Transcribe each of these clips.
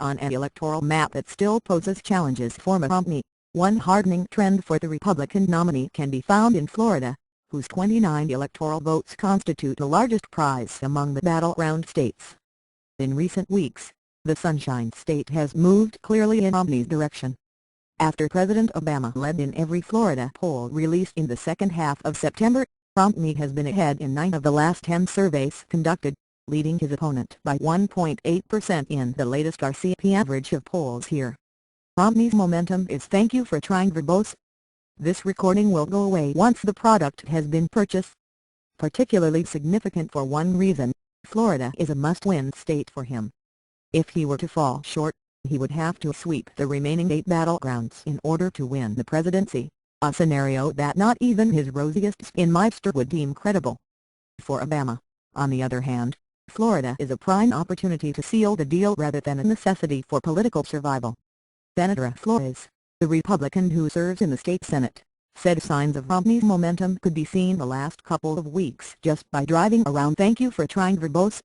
On an electoral map that still poses challenges for Romney, one hardening trend for the Republican nominee can be found in Florida, whose 29 electoral votes constitute the largest prize among the battleground states. In recent weeks, the Sunshine State has moved clearly in Romney's direction. After President Obama led in every Florida poll released in the second half of September, Romney has been ahead in 9 of the last 10 surveys conducted, leading his opponent by 1.8% in the latest RCP average of polls here. Romney's momentum is thank you for trying verbose. This recording will go away once the product has been purchased. Particularly significant for one reason, Florida is a must-win state for him. If he were to fall short, he would have to sweep the remaining 8 battlegrounds in order to win the presidency, a scenario that not even his rosiest spinmeister would deem credible. For Obama, on the other hand, Florida is a prime opportunity to seal the deal rather than a necessity for political survival. Senator Flores, the Republican who serves in the state Senate, said signs of Romney's momentum could be seen the last couple of weeks just by driving around. Thank you for trying verbose.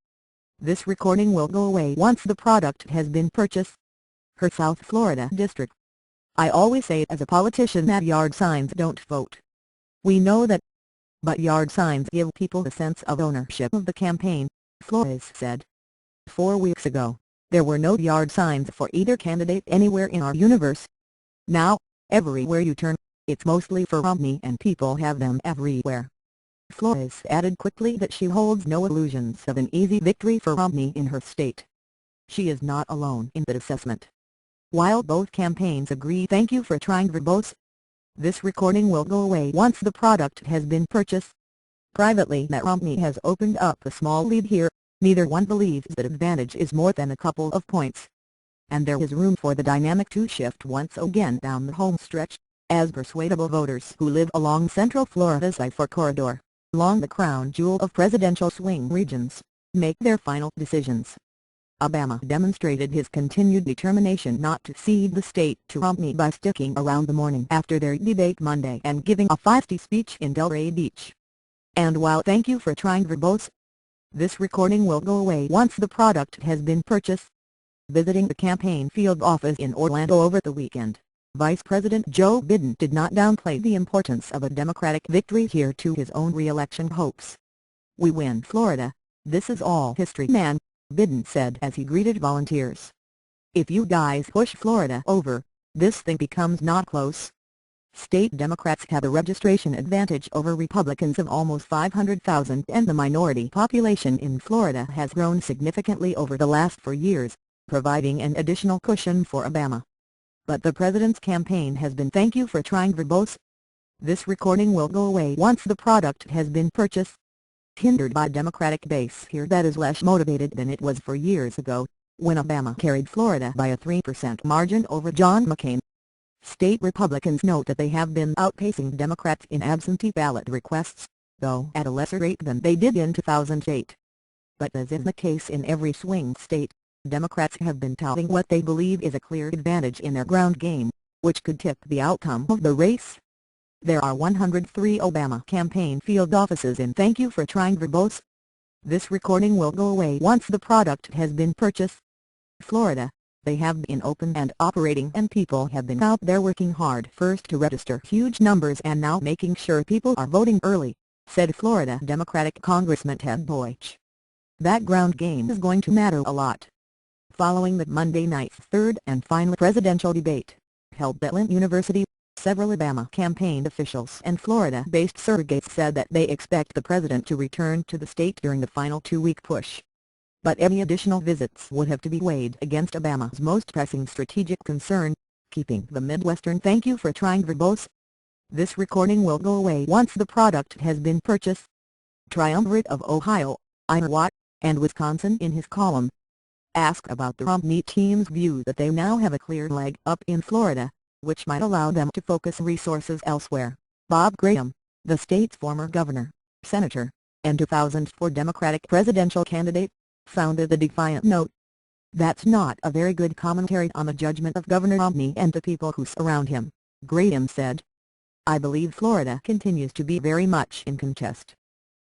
This recording will go away once the product has been purchased. Her South Florida district. I always say as a politician that yard signs don't vote. We know that. But yard signs give people a sense of ownership of the campaign, Flores said. 4 weeks ago, there were no yard signs for either candidate anywhere in our universe. Now, everywhere you turn, it's mostly for Romney and people have them everywhere. Flores added quickly that she holds no illusions of an easy victory for Romney in her state. She is not alone in that assessment. While both campaigns agree thank you for trying verbose. This recording will go away once the product has been purchased. Privately, that Romney has opened up a small lead here. Neither one believes that advantage is more than a couple of points. And there is room for the dynamic to shift once again down the home stretch, as persuadable voters who live along Central Florida's I-4 corridor, along the crown jewel of presidential swing regions, make their final decisions. Obama demonstrated his continued determination not to cede the state to Romney by sticking around the morning after their debate Monday and giving a feisty speech in Delray Beach. And while thank you for trying verbose, this recording will go away once the product has been purchased. Visiting the campaign field office in Orlando over the weekend, Vice President Joe Biden did not downplay the importance of a Democratic victory here to his own re-election hopes. "We win Florida, this is all history, man," Biden said as he greeted volunteers. "If you guys push Florida over, this thing becomes not close." State Democrats have a registration advantage over Republicans of almost 500,000 and the minority population in Florida has grown significantly over the last 4 years, providing an additional cushion for Obama. But the president's campaign has been thank you for trying verbose. This recording will go away once the product has been purchased. Hindered by Democratic base here that is less motivated than it was 4 years ago, when Obama carried Florida by a 3% margin over John McCain. State Republicans note that they have been outpacing Democrats in absentee ballot requests, though at a lesser rate than they did in 2008. But as is the case in every swing state, Democrats have been touting what they believe is a clear advantage in their ground game, which could tip the outcome of the race. There are 103 Obama campaign field offices in thank you for trying verbose. This recording will go away once the product has been purchased. Florida, they have been open and operating and people have been out there working hard first to register huge numbers and now making sure people are voting early, said Florida Democratic Congressman Ted Boich. That ground game is going to matter a lot. Following the Monday night's third and final presidential debate, held at Lynn University, several Obama campaign officials and Florida-based surrogates said that they expect the president to return to the state during the final 2-week push. But any additional visits would have to be weighed against Obama's most pressing strategic concern, keeping the Midwestern thank you for trying verbose. This recording will go away once the product has been purchased. Triumvirate of Ohio, Iowa, and Wisconsin in his column. Asked about the Romney team's view that they now have a clear leg up in Florida, which might allow them to focus resources elsewhere, Bob Graham, the state's former governor, senator, and 2004 Democratic presidential candidate, sounded the defiant note. "That's not a very good commentary on the judgment of Governor Romney and the people who surround him," Graham said. "I believe Florida continues to be very much in contest.